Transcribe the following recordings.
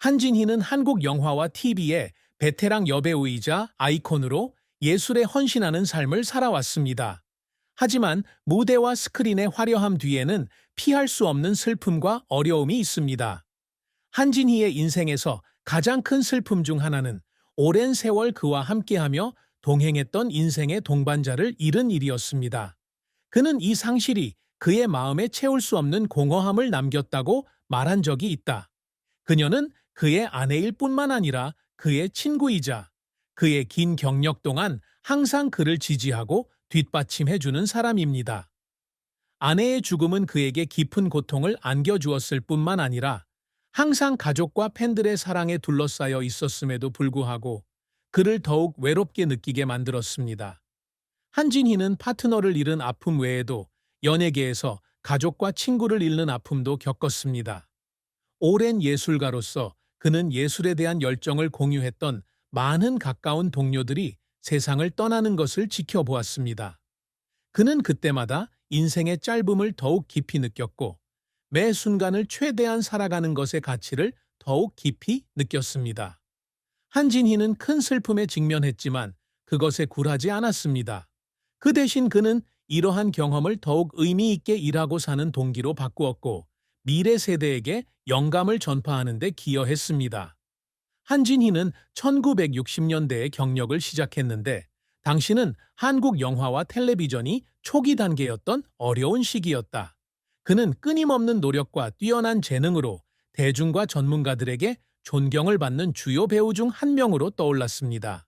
한진희는 한국 영화와 TV의 베테랑 여배우이자 아이콘으로 예술에 헌신하는 삶을 살아왔습니다. 하지만 무대와 스크린의 화려함 뒤에는 피할 수 없는 슬픔과 어려움이 있습니다. 한진희의 인생에서 가장 큰 슬픔 중 하나는 오랜 세월 그와 함께하며 동행했던 인생의 동반자를 잃은 일이었습니다. 그는 이 상실이 그의 마음에 채울 수 없는 공허함을 남겼다고 말한 적이 있다. 그녀는 그의 아내일 뿐만 아니라 그의 친구이자 그의 긴 경력 동안 항상 그를 지지하고 뒷받침해주는 사람입니다. 아내의 죽음은 그에게 깊은 고통을 안겨주었을 뿐만 아니라 항상 가족과 팬들의 사랑에 둘러싸여 있었음에도 불구하고 그를 더욱 외롭게 느끼게 만들었습니다. 한진희는 파트너를 잃은 아픔 외에도 연예계에서 가족과 친구를 잃는 아픔도 겪었습니다. 오랜 예술가로서 그는 예술에 대한 열정을 공유했던 많은 가까운 동료들이 세상을 떠나는 것을 지켜보았습니다. 그는 그때마다 인생의 짧음을 더욱 깊이 느꼈고 매 순간을 최대한 살아가는 것의 가치를 더욱 깊이 느꼈습니다. 한진희는 큰 슬픔에 직면했지만 그것에 굴하지 않았습니다. 그 대신 그는 이러한 경험을 더욱 의미 있게 일하고 사는 동기로 바꾸었고 미래 세대에게 영감을 전파하는 데 기여했습니다. 한진희는 1960년대에 경력을 시작했는데 당시는 한국 영화와 텔레비전이 초기 단계였던 어려운 시기였다. 그는 끊임없는 노력과 뛰어난 재능으로 대중과 전문가들에게 존경을 받는 주요 배우 중 한 명으로 떠올랐습니다.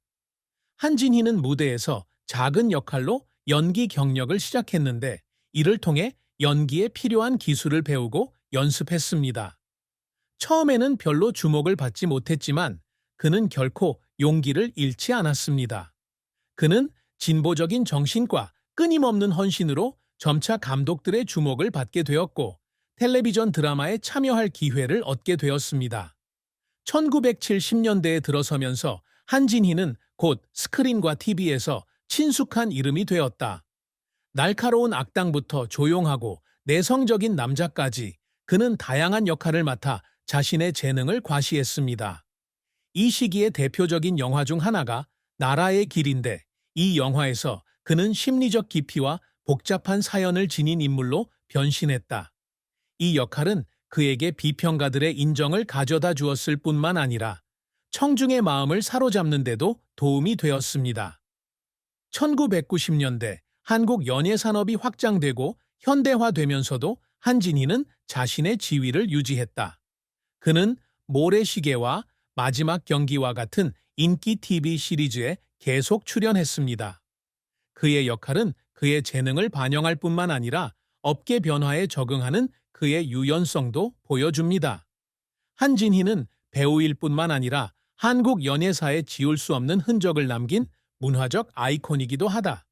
한진희는 무대에서 작은 역할로 연기 경력을 시작했는데 이를 통해 연기에 필요한 기술을 배우고 연습했습니다. 처음에는 별로 주목을 받지 못했지만 그는 결코 용기를 잃지 않았습니다. 그는 진보적인 정신과 끊임없는 헌신으로 점차 감독들의 주목을 받게 되었고 텔레비전 드라마에 참여할 기회를 얻게 되었습니다. 1970년대에 들어서면서 한진희는 곧 스크린과 TV에서 친숙한 이름이 되었다. 날카로운 악당부터 조용하고 내성적인 남자까지 그는 다양한 역할을 맡아 자신의 재능을 과시했습니다. 이 시기의 대표적인 영화 중 하나가 나라의 길인데 이 영화에서 그는 심리적 깊이와 복잡한 사연을 지닌 인물로 변신했다. 이 역할은 그에게 비평가들의 인정을 가져다 주었을 뿐만 아니라 청중의 마음을 사로잡는 데도 도움이 되었습니다. 1990년대 한국 연예산업이 확장되고 현대화되면서도 한진희는 자신의 지위를 유지했다. 그는 모래시계와 마지막 경기와 같은 인기 TV 시리즈에 계속 출연했습니다. 그의 역할은 그의 재능을 반영할 뿐만 아니라 업계 변화에 적응하는 그의 유연성도 보여줍니다. 한진희는 배우일 뿐만 아니라 한국 연예사에 지울 수 없는 흔적을 남긴 문화적 아이콘이기도 하다.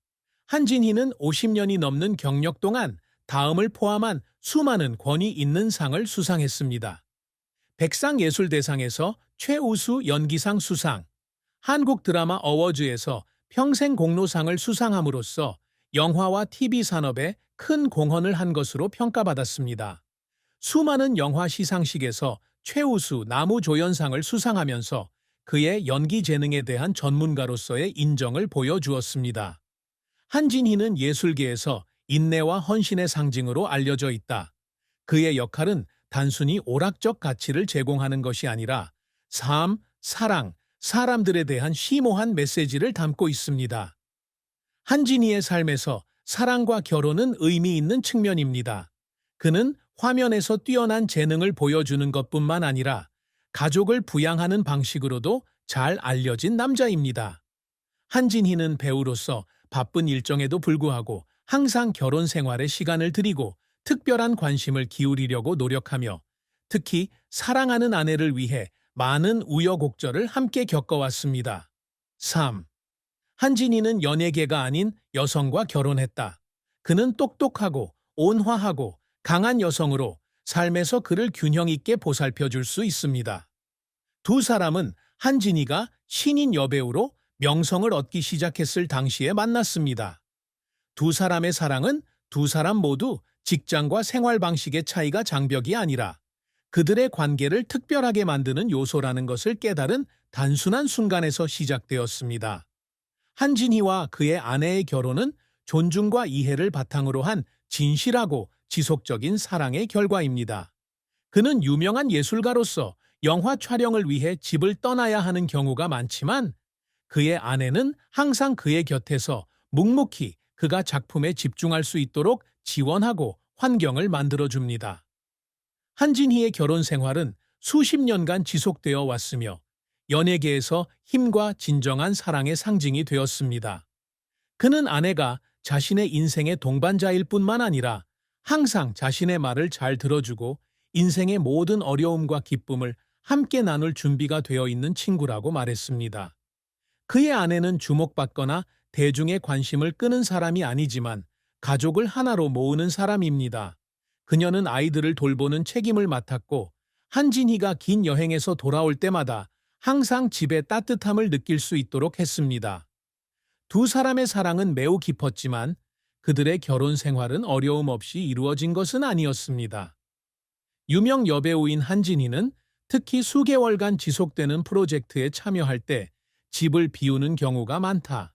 한진희는 50년이 넘는 경력 동안 다음을 포함한 수많은 권위 있는 상을 수상했습니다. 백상예술대상에서 최우수 연기상 수상, 한국 드라마 어워즈에서 평생공로상을 수상함으로써 영화와 TV 산업에 큰 공헌을 한 것으로 평가받았습니다. 수많은 영화 시상식에서 최우수 나무조연상을 수상하면서 그의 연기 재능에 대한 전문가로서의 인정을 보여주었습니다. 한진희는 예술계에서 인내와 헌신의 상징으로 알려져 있다. 그의 역할은 단순히 오락적 가치를 제공하는 것이 아니라 삶, 사랑, 사람들에 대한 심오한 메시지를 담고 있습니다. 한진희의 삶에서 사랑과 결혼은 의미 있는 측면입니다. 그는 화면에서 뛰어난 재능을 보여주는 것뿐만 아니라 가족을 부양하는 방식으로도 잘 알려진 남자입니다. 한진희는 배우로서 바쁜 일정에도 불구하고 항상 결혼 생활에 시간을 들이고 특별한 관심을 기울이려고 노력하며 특히 사랑하는 아내를 위해 많은 우여곡절을 함께 겪어왔습니다. 3. 한진희는 연예계가 아닌 여성과 결혼했다. 그는 똑똑하고 온화하고 강한 여성으로 삶에서 그를 균형 있게 보살펴줄 수 있습니다. 두 사람은 한진희가 신인 여배우로 명성을 얻기 시작했을 당시에 만났습니다. 두 사람의 사랑은 두 사람 모두 직장과 생활 방식의 차이가 장벽이 아니라 그들의 관계를 특별하게 만드는 요소라는 것을 깨달은 단순한 순간에서 시작되었습니다. 한진희와 그의 아내의 결혼은 존중과 이해를 바탕으로 한 진실하고 지속적인 사랑의 결과입니다. 그는 유명한 예술가로서 영화 촬영을 위해 집을 떠나야 하는 경우가 많지만 그의 아내는 항상 그의 곁에서 묵묵히 그가 작품에 집중할 수 있도록 지원하고 환경을 만들어줍니다. 한진희의 결혼 생활은 수십 년간 지속되어 왔으며 연예계에서 힘과 진정한 사랑의 상징이 되었습니다. 그는 아내가 자신의 인생의 동반자일 뿐만 아니라 항상 자신의 말을 잘 들어주고 인생의 모든 어려움과 기쁨을 함께 나눌 준비가 되어 있는 친구라고 말했습니다. 그의 아내는 주목받거나 대중의 관심을 끄는 사람이 아니지만 가족을 하나로 모으는 사람입니다. 그녀는 아이들을 돌보는 책임을 맡았고 한진희가 긴 여행에서 돌아올 때마다 항상 집의 따뜻함을 느낄 수 있도록 했습니다. 두 사람의 사랑은 매우 깊었지만 그들의 결혼 생활은 어려움 없이 이루어진 것은 아니었습니다. 유명 여배우인 한진희는 특히 수개월간 지속되는 프로젝트에 참여할 때 집을 비우는 경우가 많다.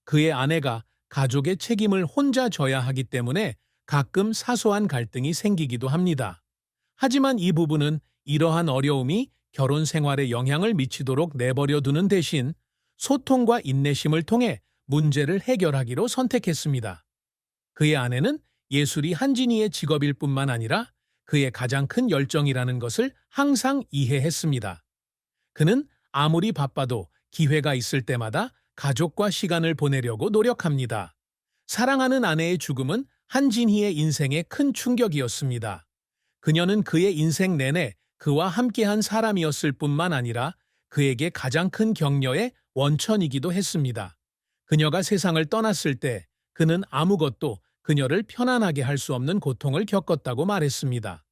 그의 아내가 가족의 책임을 혼자 져야 하기 때문에 가끔 사소한 갈등이 생기기도 합니다. 하지만 이 부부는 이러한 어려움이 결혼 생활에 영향을 미치도록 내버려 두는 대신 소통과 인내심을 통해 문제를 해결하기로 선택했습니다. 그의 아내는 예술이 한진희의 직업일 뿐만 아니라 그의 가장 큰 열정이라는 것을 항상 이해했습니다. 그는 아무리 바빠도 기회가 있을 때마다 가족과 시간을 보내려고 노력합니다. 사랑하는 아내의 죽음은 한진희의 인생에 큰 충격이었습니다. 그녀는 그의 인생 내내 그와 함께한 사람이었을 뿐만 아니라 그에게 가장 큰 격려의 원천이기도 했습니다. 그녀가 세상을 떠났을 때 그는 아무것도 그녀를 편안하게 할 수 없는 고통을 겪었다고 말했습니다.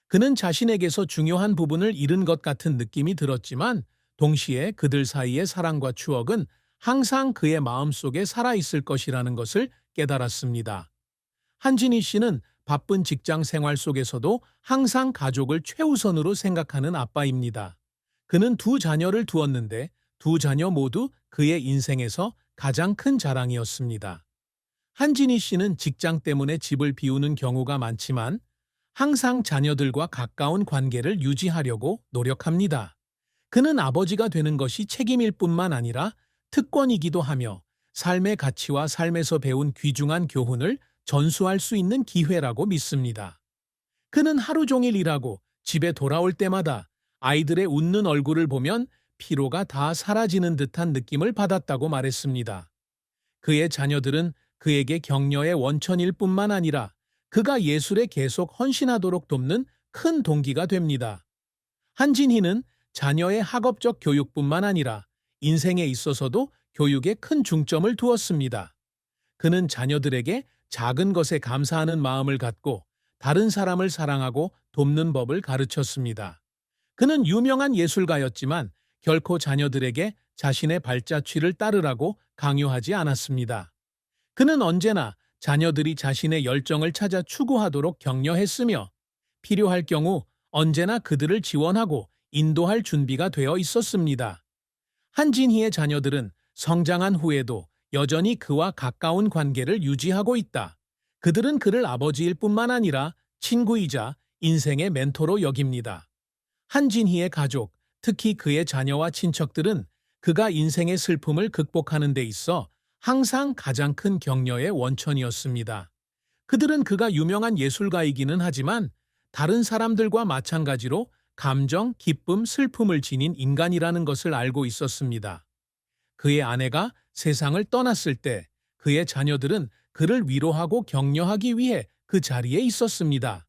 그는 자신에게서 중요한 부분을 잃은 것 같은 느낌이 들었지만 동시에 그들 사이의 사랑과 추억은 항상 그의 마음속에 살아있을 것이라는 것을 깨달았습니다. 한진희 씨는 바쁜 직장 생활 속에서도 항상 가족을 최우선으로 생각하는 아빠입니다. 그는 두 자녀를 두었는데 두 자녀 모두 그의 인생에서 가장 큰 자랑이었습니다. 한진희 씨는 직장 때문에 집을 비우는 경우가 많지만 항상 자녀들과 가까운 관계를 유지하려고 노력합니다. 그는 아버지가 되는 것이 책임일 뿐만 아니라 특권이기도 하며 삶의 가치와 삶에서 배운 귀중한 교훈을 전수할 수 있는 기회라고 믿습니다. 그는 하루 종일 일하고 집에 돌아올 때마다 아이들의 웃는 얼굴을 보면 피로가 다 사라지는 듯한 느낌을 받았다고 말했습니다. 그의 자녀들은 그에게 격려의 원천일 뿐만 아니라 그가 예술에 계속 헌신하도록 돕는 큰 동기가 됩니다. 한진희는 자녀의 학업적 교육뿐만 아니라 인생에 있어서도 교육에 큰 중점을 두었습니다. 그는 자녀들에게 작은 것에 감사하는 마음을 갖고 다른 사람을 사랑하고 돕는 법을 가르쳤습니다. 그는 유명한 예술가였지만 결코 자녀들에게 자신의 발자취를 따르라고 강요하지 않았습니다. 그는 언제나 자녀들이 자신의 열정을 찾아 추구하도록 격려했으며 필요할 경우 언제나 그들을 지원하고 인도할 준비가 되어 있었습니다. 한진희의 자녀들은 성장한 후에도 여전히 그와 가까운 관계를 유지하고 있다. 그들은 그를 아버지일 뿐만 아니라 친구이자 인생의 멘토로 여깁니다. 한진희의 가족, 특히 그의 자녀와 친척들은 그가 인생의 슬픔을 극복하는 데 있어 항상 가장 큰 격려의 원천이었습니다. 그들은 그가 유명한 예술가이기는 하지만 다른 사람들과 마찬가지로 감정, 기쁨, 슬픔을 지닌 인간이라는 것을 알고 있었습니다. 그의 아내가 세상을 떠났을 때 그의 자녀들은 그를 위로하고 격려하기 위해 그 자리에 있었습니다.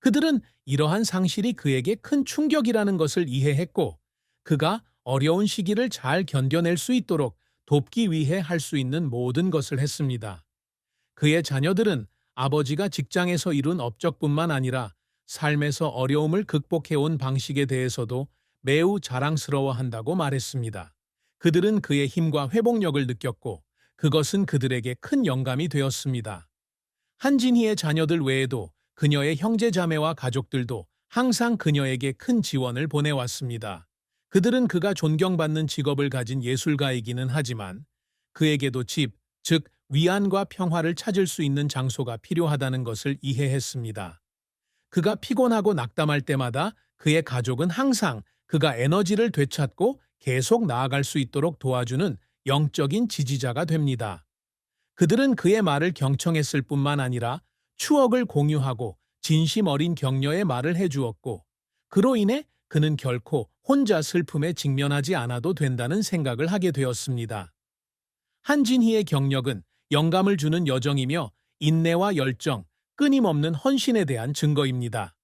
그들은 이러한 상실이 그에게 큰 충격이라는 것을 이해했고 그가 어려운 시기를 잘 견뎌낼 수 있도록 돕기 위해 할 수 있는 모든 것을 했습니다. 그의 자녀들은 아버지가 직장에서 이룬 업적뿐만 아니라 삶에서 어려움을 극복해온 방식에 대해서도 매우 자랑스러워한다고 말했습니다. 그들은 그의 힘과 회복력을 느꼈고 그것은 그들에게 큰 영감이 되었습니다. 한진희의 자녀들 외에도 그녀의 형제자매와 가족들도 항상 그녀에게 큰 지원을 보내왔습니다. 그들은 그가 존경받는 직업을 가진 예술가이기는 하지만 그에게도 집, 즉 위안과 평화를 찾을 수 있는 장소가 필요하다는 것을 이해했습니다. 그가 피곤하고 낙담할 때마다 그의 가족은 항상 그가 에너지를 되찾고 계속 나아갈 수 있도록 도와주는 영적인 지지자가 됩니다. 그들은 그의 말을 경청했을 뿐만 아니라 추억을 공유하고 진심 어린 격려의 말을 해주었고, 그로 인해 그는 결코 혼자 슬픔에 직면하지 않아도 된다는 생각을 하게 되었습니다. 한진희의 경력은 영감을 주는 여정이며 인내와 열정, 끊임없는 헌신에 대한 증거입니다.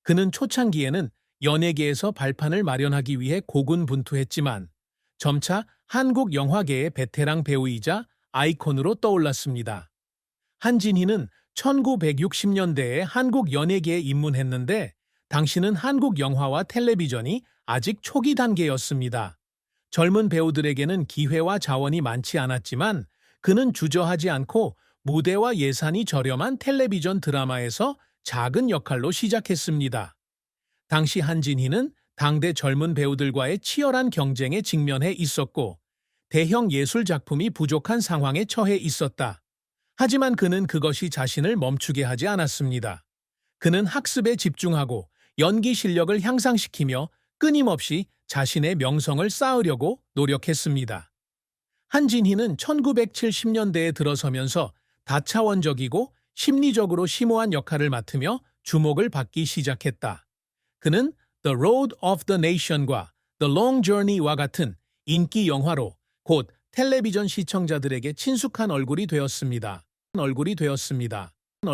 그는 초창기에는 연예계에서 발판을 마련하기 위해 고군분투했지만 점차 한국 영화계의 베테랑 배우이자 아이콘으로 떠올랐습니다. 한진희는 1960년대에 한국 연예계에 입문했는데 당시는 한국 영화와 텔레비전이 아직 초기 단계였습니다. 젊은 배우들에게는 기회와 자원이 많지 않았지만 그는 주저하지 않고 무대와 예산이 저렴한 텔레비전 드라마에서 작은 역할로 시작했습니다. 당시 한진희는 당대 젊은 배우들과의 치열한 경쟁에 직면해 있었고 대형 예술 작품이 부족한 상황에 처해 있었다. 하지만 그는 그것이 자신을 멈추게 하지 않았습니다. 그는 학습에 집중하고 연기 실력을 향상시키며 끊임없이 자신의 명성을 쌓으려고 노력했습니다. 한진희는 1970년대에 들어서면서 다차원적이고 심리적으로 심오한 역할을 맡으며 주목을 받기 시작했다. 그는 The Road of the Nation과 The Long Journey와 같은 인기 영화로 곧 텔레비전 시청자들에게 친숙한 얼굴이 되었습니다.